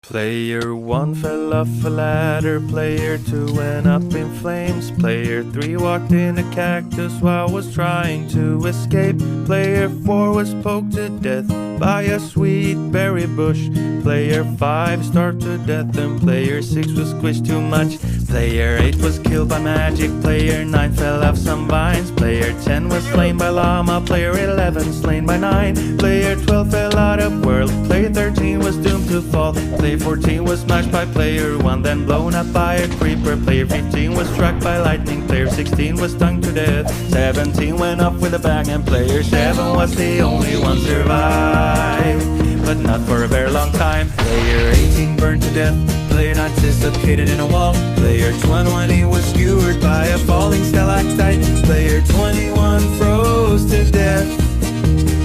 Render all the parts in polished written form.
Player 1 fell off a ladder, Player 2 went up in flames, Player 3 walked in a cactus while was trying to escape, Player 4 was poked to death by a sweet berry bush, Player 5 starved to death and Player 6 was squished too much, Player 8 was killed by magic, Player 9 fell off some vines, Player 10 was slain by llama, Player 11 slain by 9, Player 12 fell out of world, Player 13 was doomed to fall, Player 14 was smashed by Player 1, then blown up by a creeper. Player 15 was struck by lightning. Player 16 was stung to death. 17 went off with a bang, and Player 7 was the only one survived, but not for a very long time. Player 18 burned to death. Player 9 suffocated in a wall. Player 20 was skewered by a falling stalactite. Player 21 froze to death.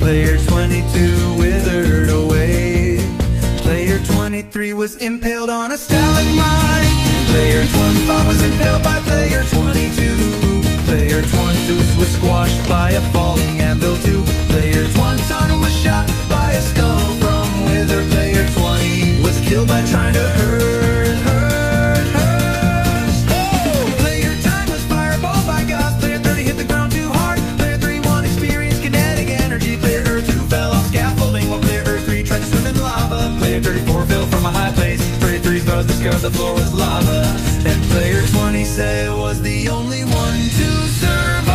Player 22 withered away. Player 23 was impaled on a stalagmite. Player 25 was impaled by Player 22. Player 22 was squashed by a falling anvil too. Player 21 was shot by a skull from wither. Player 20 was killed by trying to hurt. Oh! Player 10 was fireballed by Gauss. Player 30 hit the ground too hard. Player 31 experienced kinetic energy. Player 2 fell off scaffolding while Player 3 tried to swim in lava. Player 34 fell from a high place. Player 3's brother discovered the floor was lava. And Player 20 said was the only one to survive,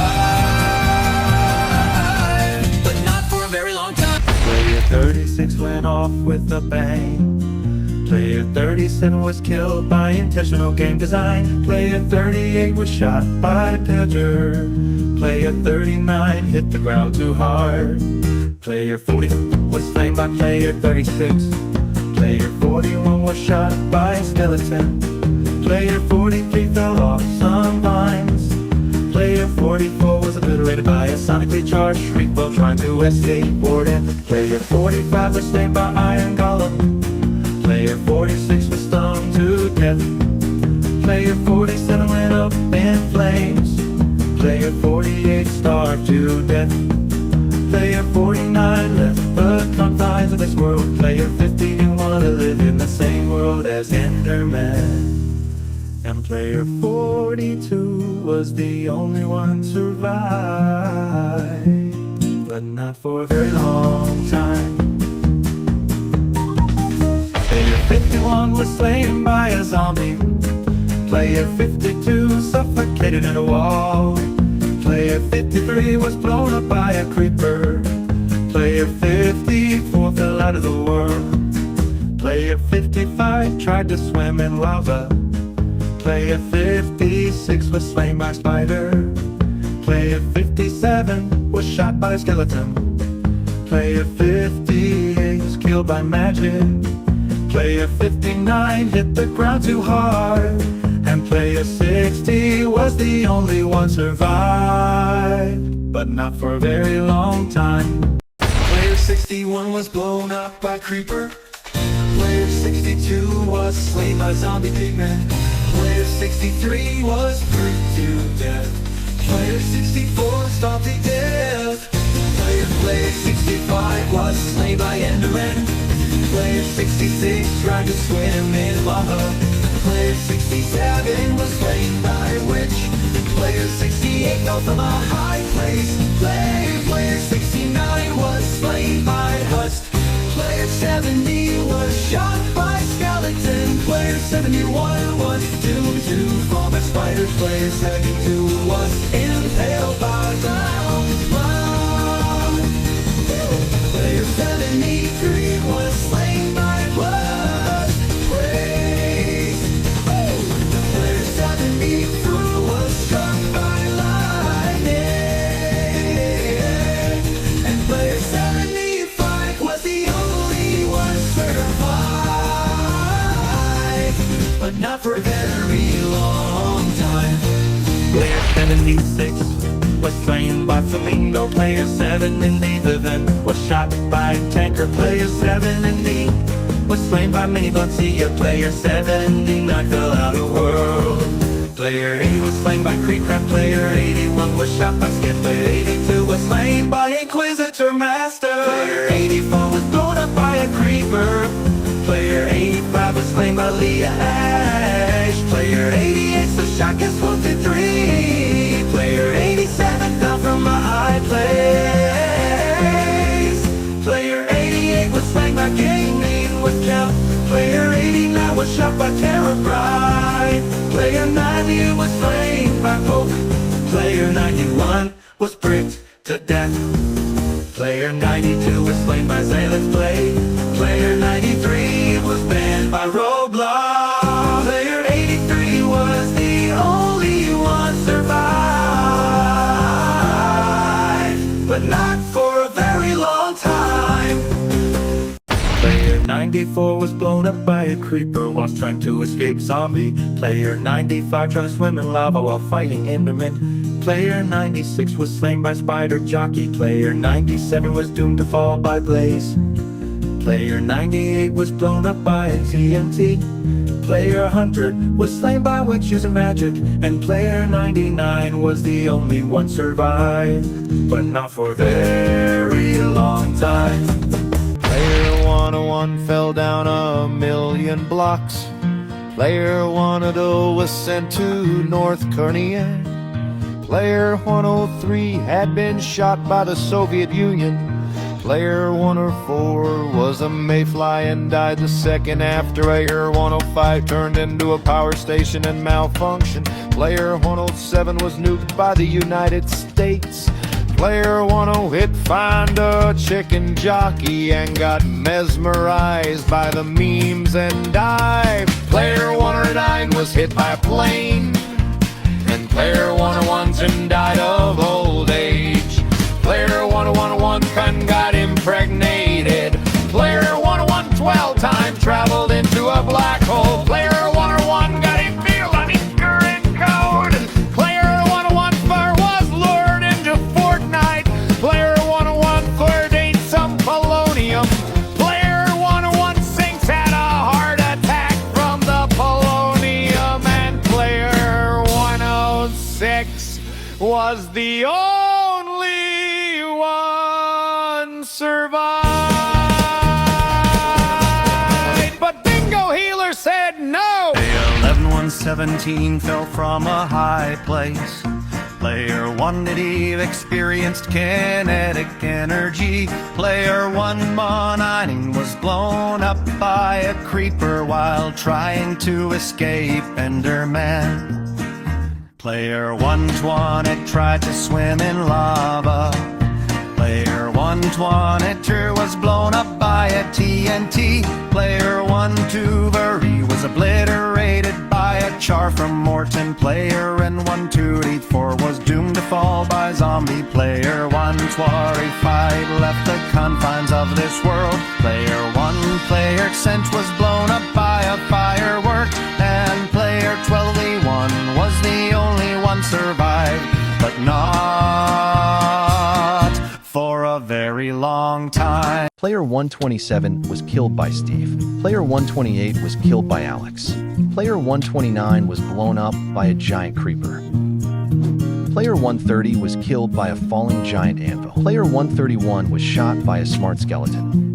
but not for a very long time. Player 36 went off with a bang. Player 37 was killed by intentional game design. Player 38 was shot by Pedger. Player 39 hit the ground too hard. Player 40 was slain by Player 36. Player 41 was shot by a skeleton. Player 43 fell off some vines. Player 44 was obliterated by a sonically charged shriek while trying to escape boredom. Player 45 was slain by Iron Golem. Player 46 was stung to death. Player 47 went up in flames. Player 48 starved to death. Player 49 left the confines of this world. Player 50 didn't want to live in the same world as Enderman. And Player 42 was the only one survived, but not for a very long time. Player 51 was slain by a zombie. Player 52 suffocated in a wall. Player 53 was blown up by a creeper. Player 54 fell out of the world. Player 55 tried to swim in lava. Player 56 was slain by a spider. Player 57 was shot by a skeleton. Player 58 was killed by magic. Player 59 hit the ground too hard. And Player 60 was the only one survived, but not for a very long time. Player 61 was blown up by creeper. Player 62 was slain by zombie pigmen. Player 63 was burned to death. Player 64 stopped the death. Player 65 was slain by Enderman. Player 66 tried to swim in lava. Player 67 was slain by a witch. Player 68 fell from a high place. Player 69 was slain by Hust. Player 70 was shot by skeleton. Player 71 was doomed to fall by spiders. Player 72 was impaled by ground. Player 73 was slain by blood. Player 74 was struck by lightning. And Player 75 was the only one survived, but not for a very long time. Player 76 was slain by Flamingo. Player 77 was shot by a tanker. Player 70 was slain by Mini Buncia. Player 79 fell out of the world. Player 80 was slain by Creepcraft. Player 81 was shot by Skid. Player 82 was slain by Inquisitor Master. Player 84 was blown up by a creeper. Player 85 was was slain by Leah Ash. Player 88's the shot gets 1 through 3. Player 87 fell from a high place. Player 88 was slain by Gaming with Count. Player 89 was shot by Terror Bride. Player 90 was slain by Poke. Player 91 was bricked to death. Player 92 was slain by Zalen's Blade. Player 93 was banned by Roblox. Player 83 was the only one survived, but not for a very long time. Player 94 was blown up by a creeper whilst trying to escape zombie. Player 95 tried to swim in lava while fighting Enderman. Player 96 was slain by Spider Jockey. Player 97 was doomed to fall by Blaze. Player 98 was blown up by a TNT. Player 100 was slain by Witch using magic. And Player 99 was the only one survived, but not for a very long time. Player 101 fell down 1,000,000 blocks. Player 102 was sent to North Korea. Player 103 had been shot by the Soviet Union. Player 104 was a mayfly and died the second after. Player 105 turned into a power station and malfunctioned. Player 107 was nuked by the United States. Player 108 found a chicken jockey and got mesmerized by the memes and died. Player 109 was hit by a plane. And Player 101 died of old age. Player 101 got impregnated. Player 101 12 time traveled into a black hole. Player 101 got a feel on his current code. Player 101 was lured into Fortnite. Player 101 ate some polonium. Player 101 sinks had a heart attack from the polonium. And Player 106 was the only one survived. But Bingo Healer said no. 11117 fell from a high place. Player 1 did Eve experienced kinetic energy. Player 119 was blown up by a creeper while trying to escape Enderman. Player 120 tried to swim in lava. Player 122 was blown up by a TNT. Player 123 was obliterated by a char from Morton. Player 124 was doomed to fall by zombie. Player 125 left the confines of this world. Player 1 player Sense was blown up by a firework. And Player 12E1 was the only one survived, but not for a very long time. Player 127 was killed by Steve. Player 128 was killed by Alex. Player 129 was blown up by a giant creeper. Player 130 was killed by a falling giant anvil. Player 131 was shot by a smart skeleton.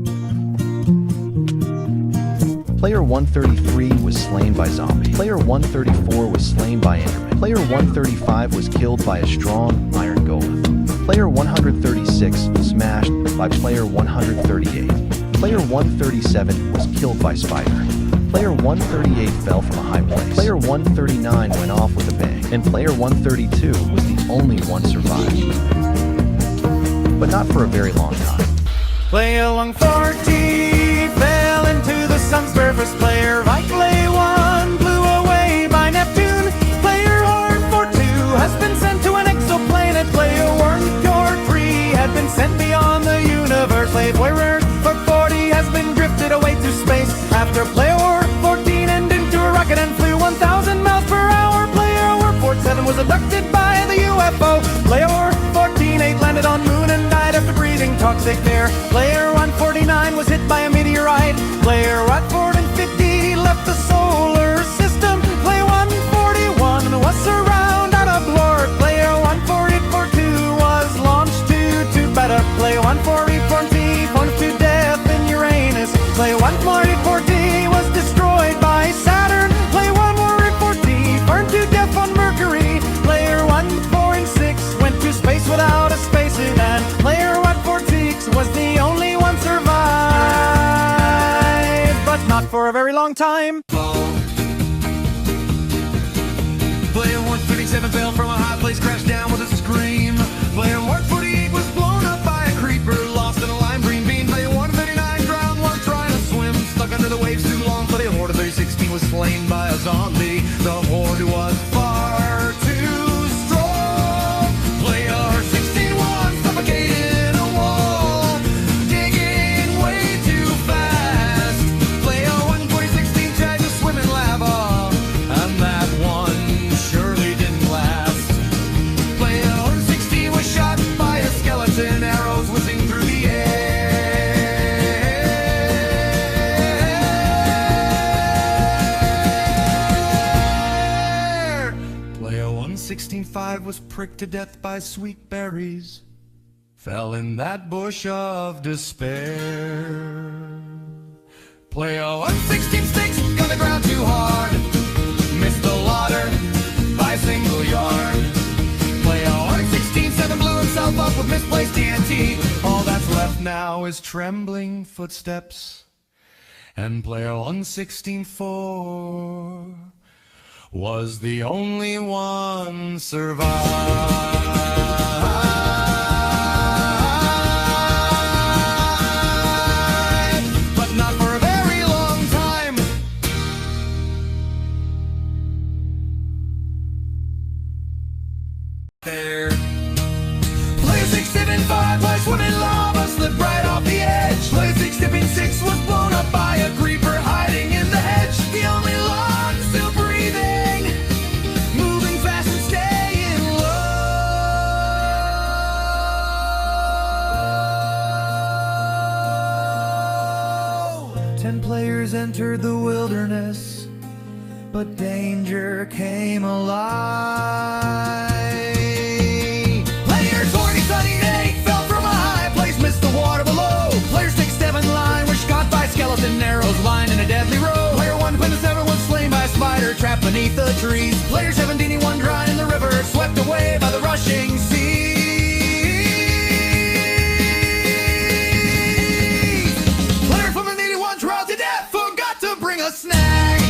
Player 133 was slain by zombie. Player 134 was slain by Enderman. Player 135 was killed by a strong iron golem. Player 136 smashed by Player 138. Player 137 was killed by Spider. Player 138 fell from a high place. Player 139 went off with a bang. And Player 132 was the only one survived. But not for a very long time. Player 140 fell into the sun's surface. Player Vitalay 1 blew away by Neptune. Player Horde 42 has been sent to an exoplanet. Player Worm Core 3 had been sent beyond the universe. Player 40 has been drifted away to space. After Player 14 ended into a rocket and flew 1,000 miles per hour. Player 47 was abducted by the UFO. Player 14-8 landed on Moon and died after breathing toxic air. Player 149 was hit by a meteorite. Player 150 left the solar system. Player 141 was surrounded out of lore. Player 142 was launched to better. Player 140 to death in Uranus. Player 140 was destroyed by for a very long time. Player 137 fell from a high place, crashed down with a scream. Player 148 was blown up by a creeper, lost in a lime green bean. Player 139 drowned while trying to swim, stuck under the waves too long. Player 316 was slain by a zombie. The horde was far too strong. Player 16 was suffocated in a wall, digging way too fast. Player 116 tried to swim in lava, and that one surely didn't last. Player 116 was shot by a skeleton, arrows whizzing through the air. Player 116.5 was pricked to death by sweet berries, fell in that bush of despair. Player 116.6 got the ground too hard, missed the water by a single yard. Player 116.7 blew himself up with misplaced TNT. All that's left now is trembling footsteps. And player 116.4 was the only one survived, but not for a very long time. There. Player 675 was swimming lava, slipped right off the edge. Player 676 was blown up by a creeper hiding in the hedge. The only log still breathing, moving fast and staying low. 10 players entered the wilderness, but danger came alive. Player 2078 fell from a high place, missed the water below. Player 67 line was shot by skeleton arrows, lined in a deadly row. Player 127 was slain by a spider trapped beneath the trees. Player 71 drowned in the river, swept away by the rushing sea. Player 81 drowned to death, forgot to bring a snack.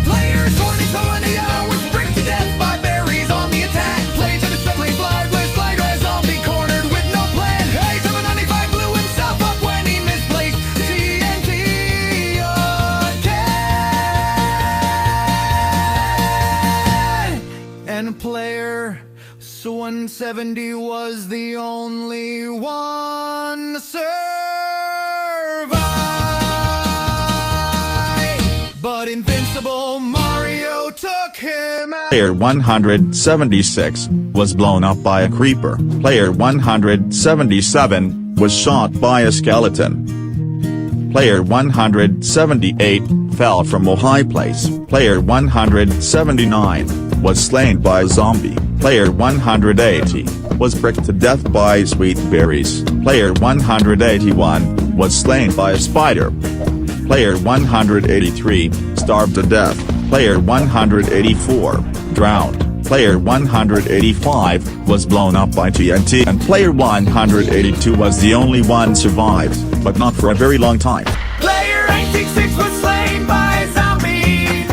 Player 2020 was pricked to death by berries on the attack. Player 77 flied, was flag as zombie cornered with no plan. Hey, 795 blew himself up when he misplaced TNT again. And player 170 was the only one survived. But invincible Mario took him out. Player 176 was blown up by a creeper. Player 177 was shot by a skeleton. Player 178 fell from a high place. Player 179 was slain by a zombie. Player 180 was pricked to death by sweet berries. Player 181 was slain by a spider. Player 183 starved to death. Player 184 drowned. Player 185 was blown up by TNT, and player 182 was the only one survived, but not for a very long time. Player 866 was slain by a zombie.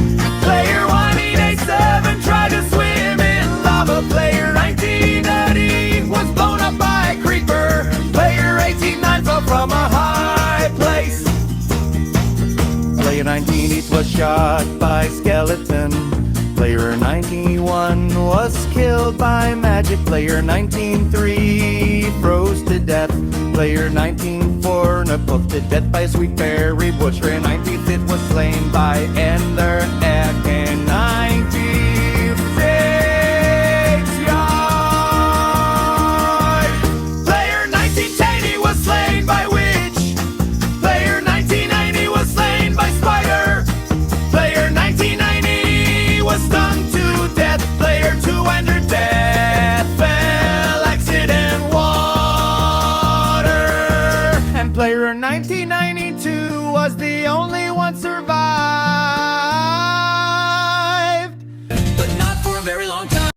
Player 1887 tried to swim in lava. Player 1930 was blown up by a creeper. Player 189 fell from a high place. Player 19 was shot by skeleton. Player 91 was killed by magic. Player 19-3 froze to death. Player 19-4 poked to death by a sweet berry bush. Player 19-5 was slain by Ender